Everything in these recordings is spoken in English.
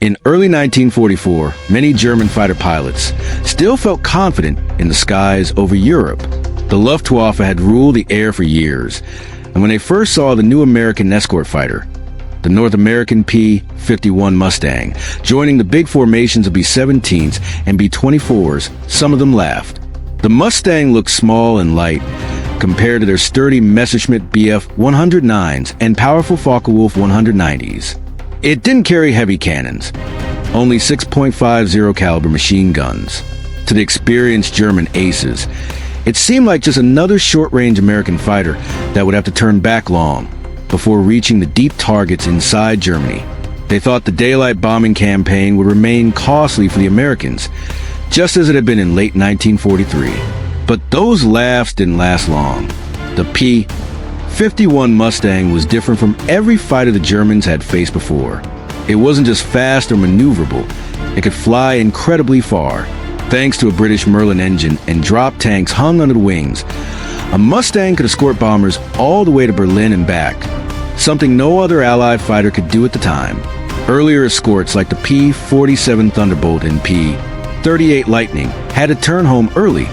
In early 1944, many German fighter pilots still felt confident in the skies over Europe. The Luftwaffe had ruled the air for years, and when they first saw the new American escort fighter, the North American P-51 Mustang, joining the big formations of B-17s and B-24s, some of them laughed. The Mustang looked small and light compared to their sturdy Messerschmitt Bf-109s and powerful Focke-Wulf 190s. It didn't carry heavy cannons, only 6.50 caliber machine guns. To the experienced German aces, it seemed like just another short-range American fighter that would have to turn back long before reaching the deep targets inside Germany. They thought the daylight bombing campaign would remain costly for the Americans, just as it had been in late 1943. But those laughs didn't last long. The P-51 Mustang was different from every fighter the Germans had faced before. It wasn't just fast or maneuverable, it could fly incredibly far. Thanks to a British Merlin engine and drop tanks hung under the wings, a Mustang could escort bombers all the way to Berlin and back, something no other Allied fighter could do at the time. Earlier escorts like the P-47 Thunderbolt and P-38 Lightning had to turn home early,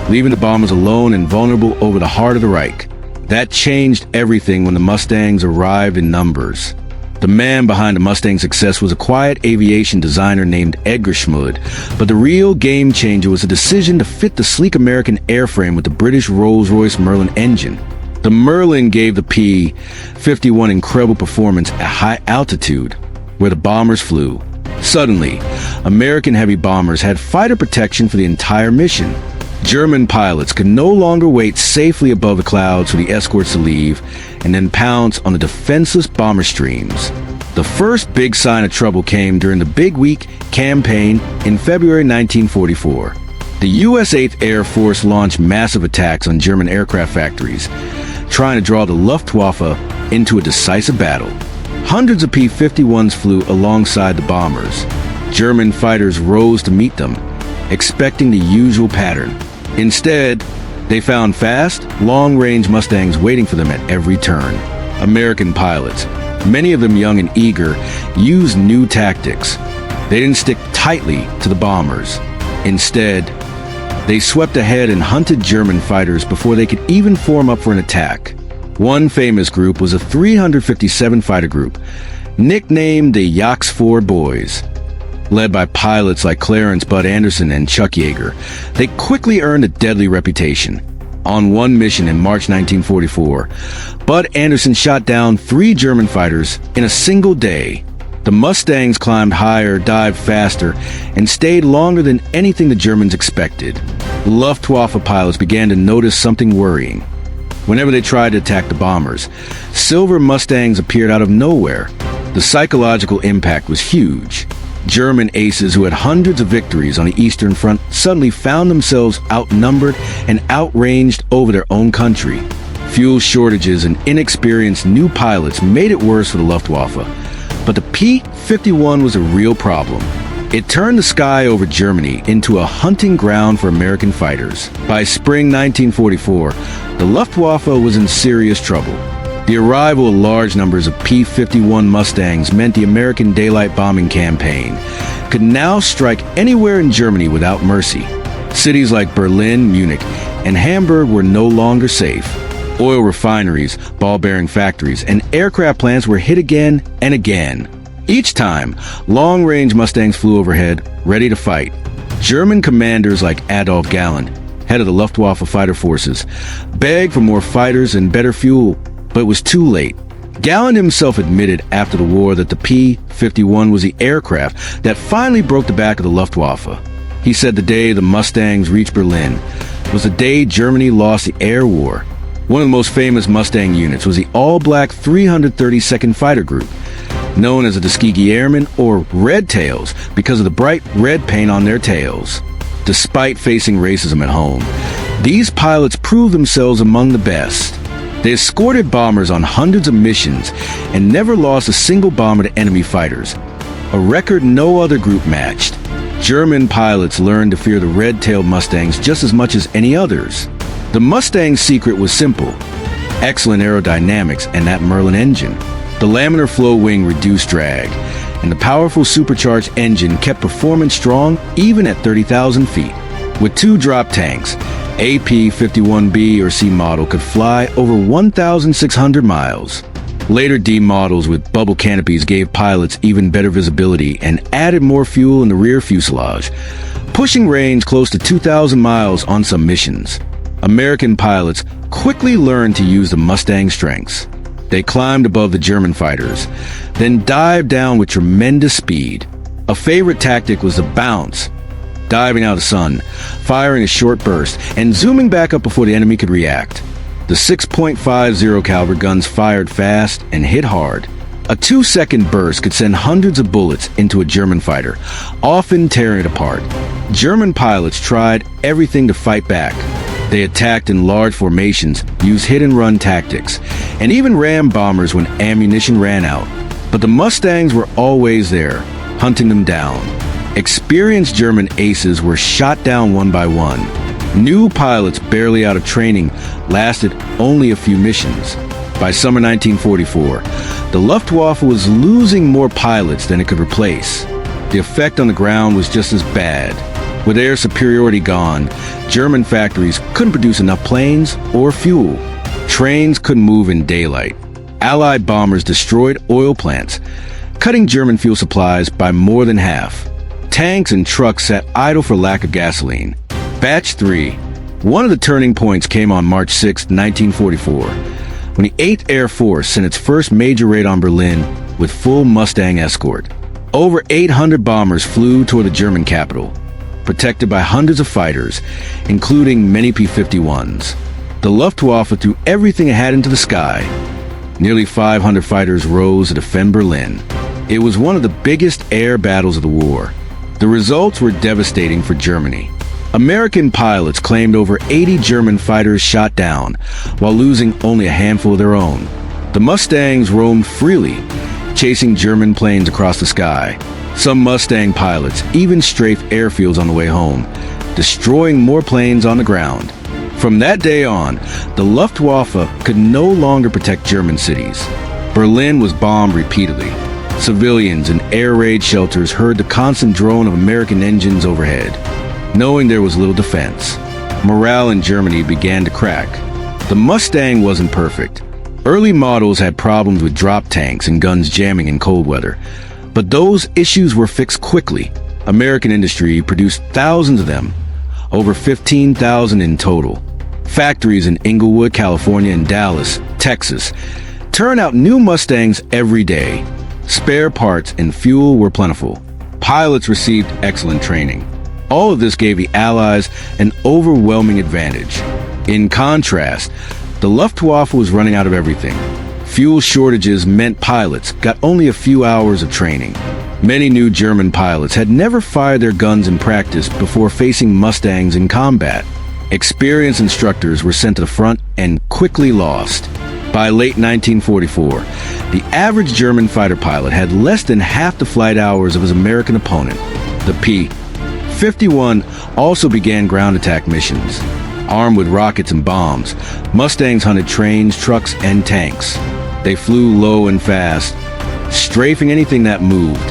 leaving the bombers alone and vulnerable over the heart of the Reich. That changed everything when the Mustangs arrived in numbers. The man behind the Mustang's success was a quiet aviation designer named Edgar Schmud, but the real game changer was the decision to fit the sleek American airframe with the British Rolls-Royce Merlin engine. The Merlin gave the P-51 incredible performance at high altitude, where the bombers flew. Suddenly, American heavy bombers had fighter protection for the entire mission. German pilots could no longer wait safely above the clouds for the escorts to leave and then pounce on the defenseless bomber streams. The first big sign of trouble came during the Big Week campaign in February 1944. The U.S. 8th Air Force launched massive attacks on German aircraft factories, trying to draw the Luftwaffe into a decisive battle. Hundreds of P-51s flew alongside the bombers. German fighters rose to meet them, expecting the usual pattern. Instead, they found fast, long-range Mustangs waiting for them at every turn. American pilots, many of them young and eager, used new tactics. They didn't stick tightly to the bombers. Instead, they swept ahead and hunted German fighters before they could even form up for an attack. One famous group was a 357 fighter group, nicknamed the Yachts 4 Boys. Led by pilots like Clarence Bud Anderson and Chuck Yeager, they quickly earned a deadly reputation. On one mission in March 1944, Bud Anderson shot down 3 German fighters in a single day. The Mustangs climbed higher, dived faster, and stayed longer than anything the Germans expected. Luftwaffe pilots began to notice something worrying. Whenever they tried to attack the bombers, silver Mustangs appeared out of nowhere. The psychological impact was huge. German aces who had hundreds of victories on the Eastern Front suddenly found themselves outnumbered and outranged over their own country. Fuel shortages and inexperienced new pilots made it worse for the Luftwaffe, but the P-51 was a real problem. It turned the sky over Germany into a hunting ground for American fighters. By spring 1944, the Luftwaffe was in serious trouble. The arrival of large numbers of P-51 Mustangs meant the American daylight bombing campaign could now strike anywhere in Germany without mercy. Cities like Berlin, Munich, and Hamburg were no longer safe. Oil refineries, ball-bearing factories, and aircraft plants were hit again and again. Each time, long-range Mustangs flew overhead, ready to fight. German commanders like Adolf Galland, head of the Luftwaffe fighter forces, begged for more fighters and better fuel, but it was too late. Galland himself admitted after the war that the P-51 was the aircraft that finally broke the back of the Luftwaffe. He said the day the Mustangs reached Berlin was the day Germany lost the air war. One of the most famous Mustang units was the all-black 332nd Fighter Group, known as the Tuskegee Airmen or Red Tails because of the bright red paint on their tails. Despite facing racism at home, these pilots proved themselves among the best. They escorted bombers on hundreds of missions and never lost a single bomber to enemy fighters, a record no other group matched. German pilots learned to fear the red-tailed Mustangs just as much as any others. The Mustang's secret was simple: excellent aerodynamics and that Merlin engine. The laminar flow wing reduced drag, and the powerful supercharged engine kept performance strong even at 30,000 feet. With 2 drop tanks, AP-51B or C model could fly over 1,600 miles. Later D models with bubble canopies gave pilots even better visibility and added more fuel in the rear fuselage, pushing range close to 2,000 miles on some missions. American pilots quickly learned to use the Mustang's strengths. They climbed above the German fighters, then dived down with tremendous speed. A favorite tactic was the bounce, diving out of the sun, firing a short burst, and zooming back up before the enemy could react. The 6.50 caliber guns fired fast and hit hard. A 2-second burst could send hundreds of bullets into a German fighter, often tearing it apart. German pilots tried everything to fight back. They attacked in large formations, used hit-and-run tactics, and even rammed bombers when ammunition ran out. But the Mustangs were always there, hunting them down. Experienced German aces were shot down one by one. New pilots barely out of training lasted only a few missions. By summer 1944, the Luftwaffe was losing more pilots than it could replace. The effect on the ground was just as bad. With air superiority gone, German factories couldn't produce enough planes or fuel. Trains couldn't move in daylight. Allied bombers destroyed oil plants, cutting German fuel supplies by more than half. Tanks and trucks sat idle for lack of gasoline. Batch 3. One of the turning points came on March 6, 1944, when the 8th Air Force sent its first major raid on Berlin with full Mustang escort. Over 800 bombers flew toward the German capital, protected by hundreds of fighters, including many P-51s. The Luftwaffe threw everything it had into the sky. Nearly 500 fighters rose to defend Berlin. It was one of the biggest air battles of the war. The results were devastating for Germany. American pilots claimed over 80 German fighters shot down, while losing only a handful of their own. The Mustangs roamed freely, chasing German planes across the sky. Some Mustang pilots even strafed airfields on the way home, destroying more planes on the ground. From that day on, the Luftwaffe could no longer protect German cities. Berlin was bombed repeatedly. Civilians in air raid shelters heard the constant drone of American engines overhead. Knowing there was little defense, morale in Germany began to crack. The Mustang wasn't perfect. Early models had problems with drop tanks and guns jamming in cold weather, but those issues were fixed quickly. American industry produced thousands of them, over 15,000 in total. Factories in Inglewood, California, and Dallas, Texas, turn out new Mustangs every day. Spare parts and fuel were plentiful. Pilots received excellent training. All of this gave the Allies an overwhelming advantage. In contrast, the Luftwaffe was running out of everything. Fuel shortages meant pilots got only a few hours of training. Many new German pilots had never fired their guns in practice before facing Mustangs in combat. Experienced instructors were sent to the front and quickly lost. By late 1944, the average German fighter pilot had less than half the flight hours of his American opponent. The P-51 also began ground attack missions. Armed with rockets and bombs, Mustangs hunted trains, trucks, and tanks. They flew low and fast, strafing anything that moved.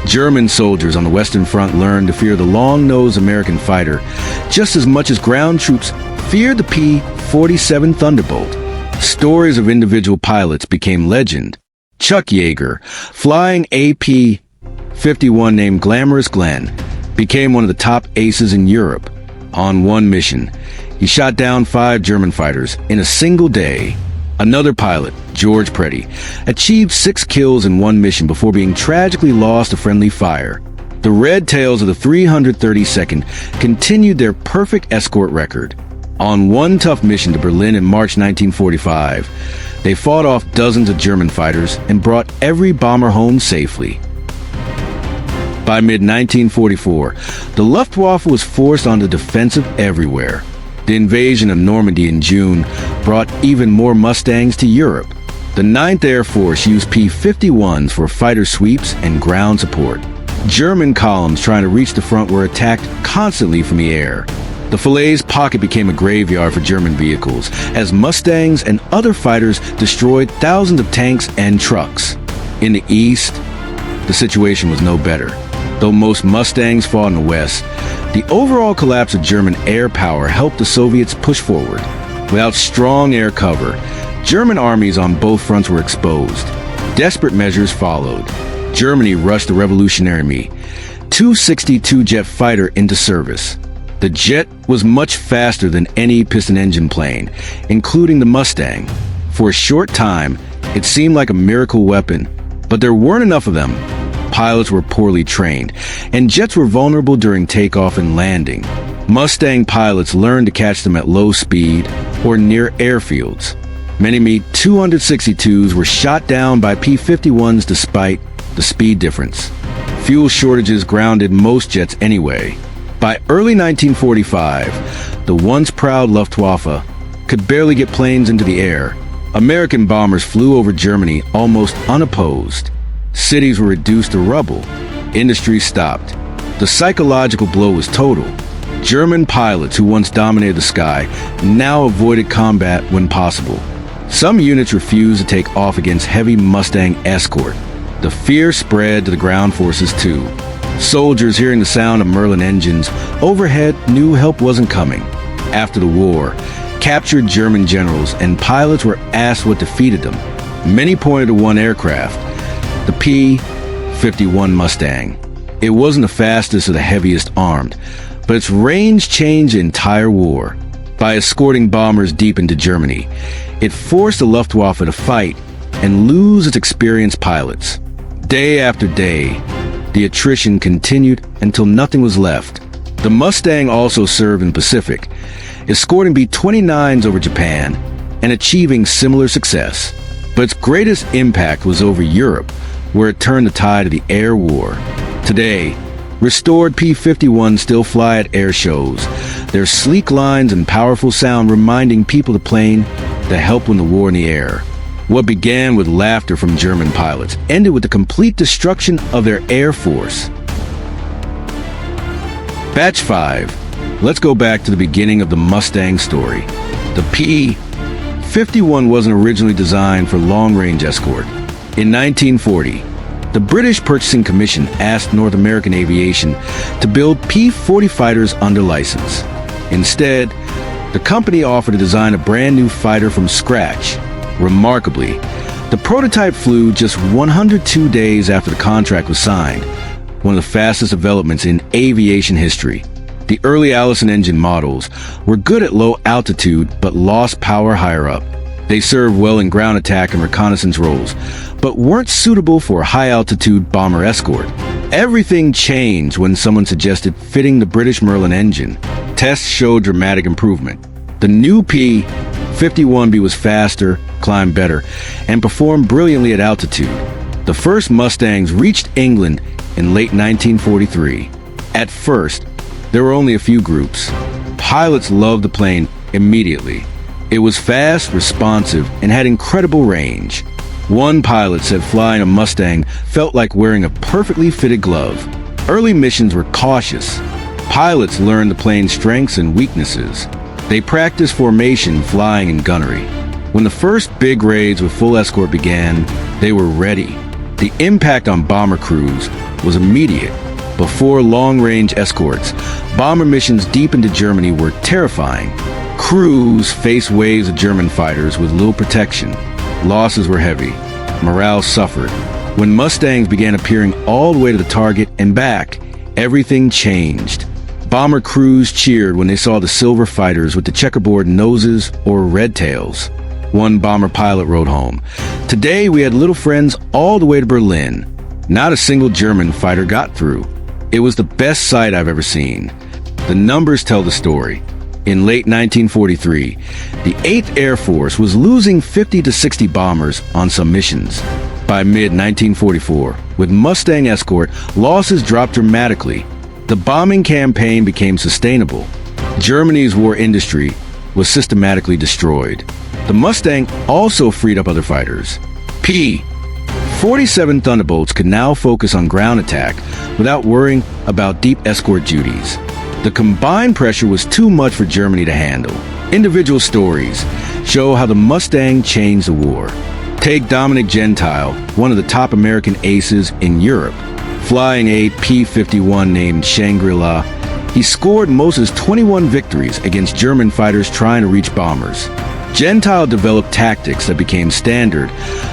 German soldiers on the Western Front learned to fear the long-nosed American fighter just as much as ground troops feared the P-47 Thunderbolt. Stories of individual pilots became legend. Chuck Yeager, flying AP-51 named Glamorous Glenn, became one of the top aces in Europe. On one mission, he shot down 5 German fighters in a single day. Another pilot, George Preddy, achieved 6 kills in one mission before being tragically lost to friendly fire. The Red Tails of the 332nd continued their perfect escort record. On one tough mission to Berlin in March 1945, they fought off dozens of German fighters and brought every bomber home safely. By mid-1944, the Luftwaffe was forced on the defensive everywhere. The invasion of Normandy in June brought even more Mustangs to Europe. The 9th Air Force used P-51s for fighter sweeps and ground support. German columns trying to reach the front were attacked constantly from the air. The Falaise Pocket became a graveyard for German vehicles, as Mustangs and other fighters destroyed thousands of tanks and trucks. In the east, the situation was no better. Though most Mustangs fought in the West, the overall collapse of German air power helped the Soviets push forward. Without strong air cover, German armies on both fronts were exposed. Desperate measures followed. Germany rushed the Revolutionary Tu-62 jet fighter into service. The jet was much faster than any piston-engine plane, including the Mustang. For a short time, it seemed like a miracle weapon, but there weren't enough of them. Pilots were poorly trained, and jets were vulnerable during takeoff and landing. Mustang pilots learned to catch them at low speed or near airfields. Many Mi-262s were shot down by P-51s despite the speed difference. Fuel shortages grounded most jets anyway. By early 1945, the once proud Luftwaffe could barely get planes into the air. American bombers flew over Germany almost unopposed. Cities were reduced to rubble. Industry stopped. The psychological blow was total. German pilots who once dominated the sky now avoided combat when possible. Some units refused to take off against heavy Mustang escort. The fear spread to the ground forces too. Soldiers hearing the sound of Merlin engines overhead knew help wasn't coming. After the war, captured German generals and pilots were asked what defeated them. Many pointed to one aircraft, the P-51 Mustang. It wasn't the fastest or the heaviest armed, but its range changed the entire war. By escorting bombers deep into Germany, it forced the Luftwaffe to fight and lose its experienced pilots. Day after day, the attrition continued until nothing was left. The Mustang also served in the Pacific, escorting B-29s over Japan and achieving similar success. But its greatest impact was over Europe, where it turned the tide of the air war. Today, restored P-51s still fly at air shows, their sleek lines and powerful sound reminding people the plane that helped win the war in the air. What began with laughter from German pilots ended with the complete destruction of their air force. Batch 5. Let's go back to the beginning of the Mustang story. The P-51 wasn't originally designed for long-range escort. In 1940, the British Purchasing Commission asked North American Aviation to build P-40 fighters under license. Instead, the company offered to design a brand new fighter from scratch. Remarkably, the prototype flew just 102 days after the contract was signed, one of the fastest developments in aviation history. The early Allison engine models were good at low altitude but lost power higher up. They served well in ground attack and reconnaissance roles, but weren't suitable for a high-altitude bomber escort. Everything changed when someone suggested fitting the British Merlin engine. Tests showed dramatic improvement. The new P-51B was faster, climbed better, and performed brilliantly at altitude. The first Mustangs reached England in late 1943. At first, there were only a few groups. Pilots loved the plane immediately. It was fast, responsive, and had incredible range. One pilot said flying a Mustang felt like wearing a perfectly fitted glove. Early missions were cautious. Pilots learned the plane's strengths and weaknesses. They practiced formation, flying, and gunnery. When the first big raids with full escort began, they were ready. The impact on bomber crews was immediate. Before long-range escorts, bomber missions deep into Germany were terrifying. Crews faced waves of German fighters with little protection. Losses were heavy. Morale suffered. When Mustangs began appearing all the way to the target and back, everything changed. Bomber crews cheered when they saw the silver fighters with the checkerboard noses or red tails. One bomber pilot wrote home, "Today we had little friends all the way to Berlin. Not a single German fighter got through. It was the best sight I've ever seen." The numbers tell the story. In late 1943, the 8th Air Force was losing 50 to 60 bombers on some missions. By mid-1944, with Mustang escort, losses dropped dramatically. The bombing campaign became sustainable. Germany's war industry was systematically destroyed. The Mustang also freed up other fighters. P-47 Thunderbolts could now focus on ground attack without worrying about deep escort duties. The combined pressure was too much for Germany to handle. Individual stories show how the Mustang changed the war. Take Dominic Gentile, one of the top American aces in Europe. Flying a P-51 named Shangri-La, he scored most of his 21 victories against German fighters trying to reach bombers. Gentile developed tactics that became standard: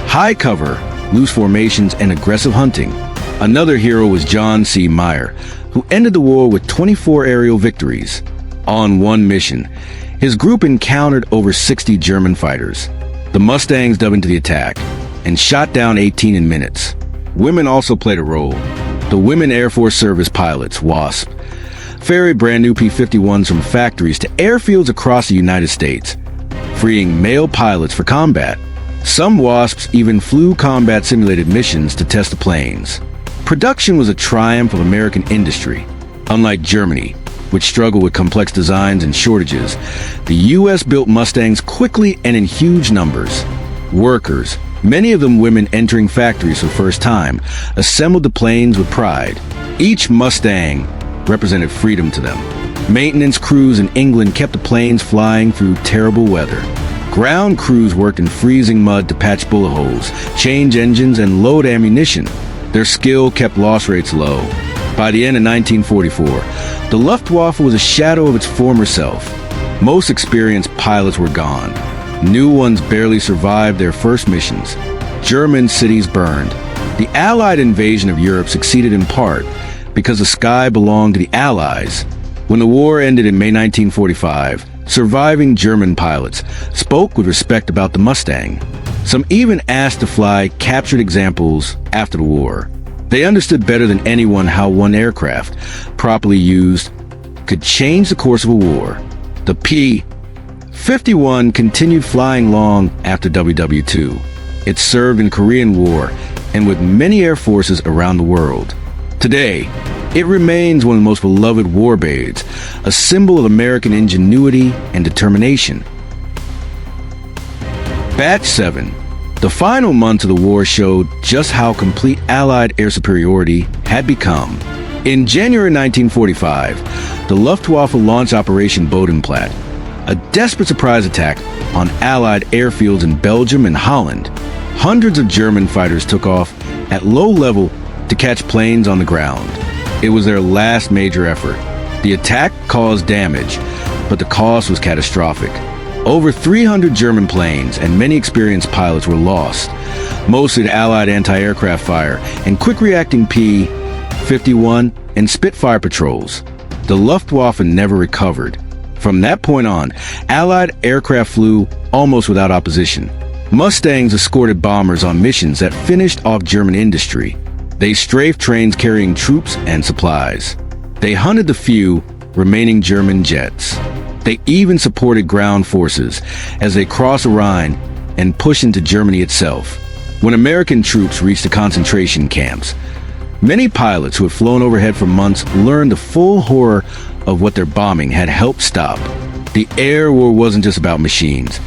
high cover, loose formations, and aggressive hunting. Another hero was John C. Meyer, who ended the war with 24 aerial victories. On one mission, his group encountered over 60 German fighters. The Mustangs dove into the attack and shot down 18 in minutes. Women also played a role. The Women Air Force Service pilots, WASP, ferried brand new P-51s from factories to airfields across the United States, freeing male pilots for combat. Some WASPs even flew combat simulated missions to test the planes. Production was a triumph of American industry. Unlike Germany, which struggled with complex designs and shortages, the U.S. built Mustangs quickly and in huge numbers. Workers, many of them women entering factories for the first time, assembled the planes with pride. Each Mustang represented freedom to them. Maintenance crews in England kept the planes flying through terrible weather. Ground crews worked in freezing mud to patch bullet holes, change engines, and load ammunition. Their skill kept loss rates low. By the end of 1944, the Luftwaffe was a shadow of its former self. Most experienced pilots were gone. New ones barely survived their first missions. German cities burned. The Allied invasion of Europe succeeded in part because the sky belonged to the Allies. When the war ended in May 1945, surviving German pilots spoke with respect about the Mustang. Some even asked to fly captured examples after the war. They understood better than anyone how one aircraft, properly used, could change the course of a war. The P-51 continued flying long after WWII. It served in the Korean War and with many air forces around the world. Today, it remains one of the most beloved warblades, a symbol of American ingenuity and determination. Batch 7. The final months of the war showed just how complete Allied air superiority had become. In January 1945, the Luftwaffe launched Operation Bodenplatte, a desperate surprise attack on Allied airfields in Belgium and Holland. Hundreds of German fighters took off at low level to catch planes on the ground. It was their last major effort. The attack caused damage, but the cost was catastrophic. Over 300 German planes and many experienced pilots were lost, mostly to Allied anti-aircraft fire and quick-reacting P-51 and Spitfire patrols. The Luftwaffe never recovered. From that point on, Allied aircraft flew almost without opposition. Mustangs escorted bombers on missions that finished off German industry. They strafed trains carrying troops and supplies. They hunted the few remaining German jets. They even supported ground forces as they crossed the Rhine and pushed into Germany itself. When American troops reached the concentration camps, many pilots who had flown overhead for months learned the full horror of what their bombing had helped stop. The air war wasn't just about machines.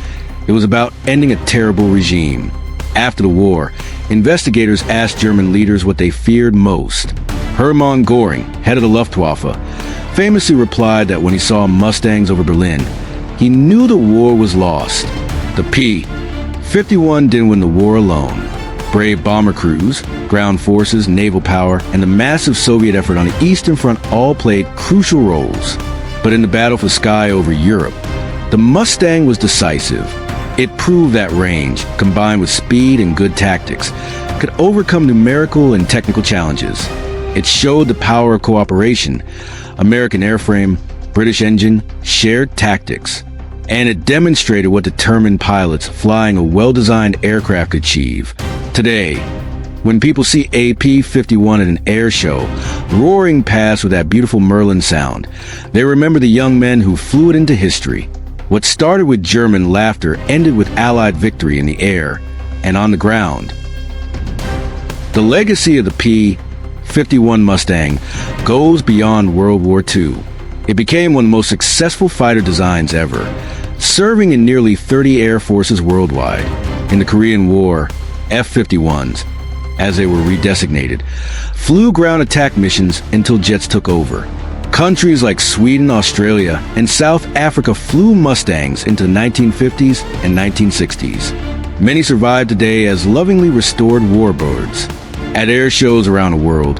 It was about ending a terrible regime. After the war, investigators asked German leaders what they feared most. Hermann Göring, head of the Luftwaffe, famously replied that when he saw Mustangs over Berlin, he knew the war was lost. The P-51 didn't win the war alone. Brave bomber crews, ground forces, naval power, and the massive Soviet effort on the Eastern Front all played crucial roles. But in the battle for sky over Europe, the Mustang was decisive. It proved that range, combined with speed and good tactics, could overcome numerical and technical challenges. It showed the power of cooperation. American airframe, British engine, shared tactics. And it demonstrated what determined pilots flying a well-designed aircraft could achieve. Today, when people see a P-51 at an air show, roaring past with that beautiful Merlin sound, they remember the young men who flew it into history. What started with German laughter ended with Allied victory in the air and on the ground. The legacy of the P-51 Mustang goes beyond World War II. It became one of the most successful fighter designs ever, serving in nearly 30 air forces worldwide. In the Korean War, F-51s, as they were redesignated, flew ground attack missions until jets took over. Countries like Sweden, Australia, and South Africa flew Mustangs into the 1950s and 1960s. Many survive today as lovingly restored warbirds. At air shows around the world,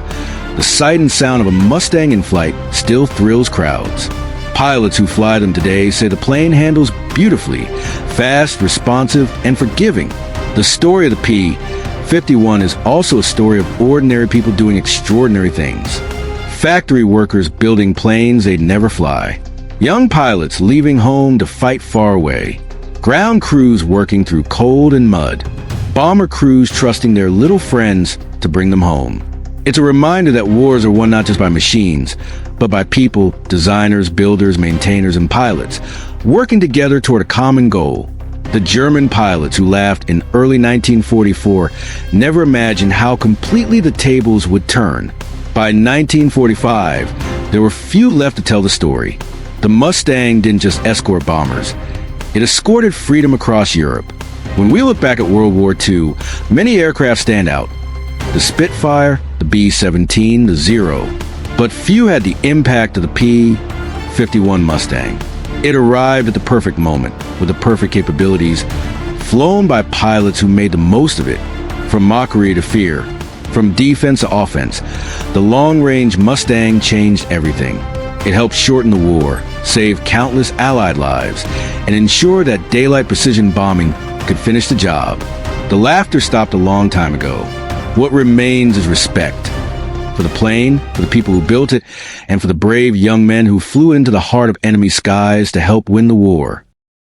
the sight and sound of a Mustang in flight still thrills crowds. Pilots who fly them today say the plane handles beautifully, fast, responsive, and forgiving. The story of the P-51 is also a story of ordinary people doing extraordinary things. Factory workers building planes they'd never fly. Young pilots leaving home to fight far away. Ground crews working through cold and mud. Bomber crews trusting their little friends to bring them home. It's a reminder that wars are won not just by machines, but by people, designers, builders, maintainers, and pilots, working together toward a common goal. The German pilots who laughed in early 1944 never imagined how completely the tables would turn. By 1945, there were few left to tell the story. The Mustang didn't just escort bombers. It escorted freedom across Europe. When we look back at World War II, many aircraft stand out. The Spitfire, the B-17, the Zero. But few had the impact of the P-51 Mustang. It arrived at the perfect moment, with the perfect capabilities, flown by pilots who made the most of it. From mockery to fear, from defense to offense, the long-range Mustang changed everything. It helped shorten the war, save countless Allied lives, and ensure that daylight precision bombing could finish the job. The laughter stopped a long time ago. What remains is respect. For the plane, for the people who built it, and for the brave young men who flew into the heart of enemy skies to help win the war.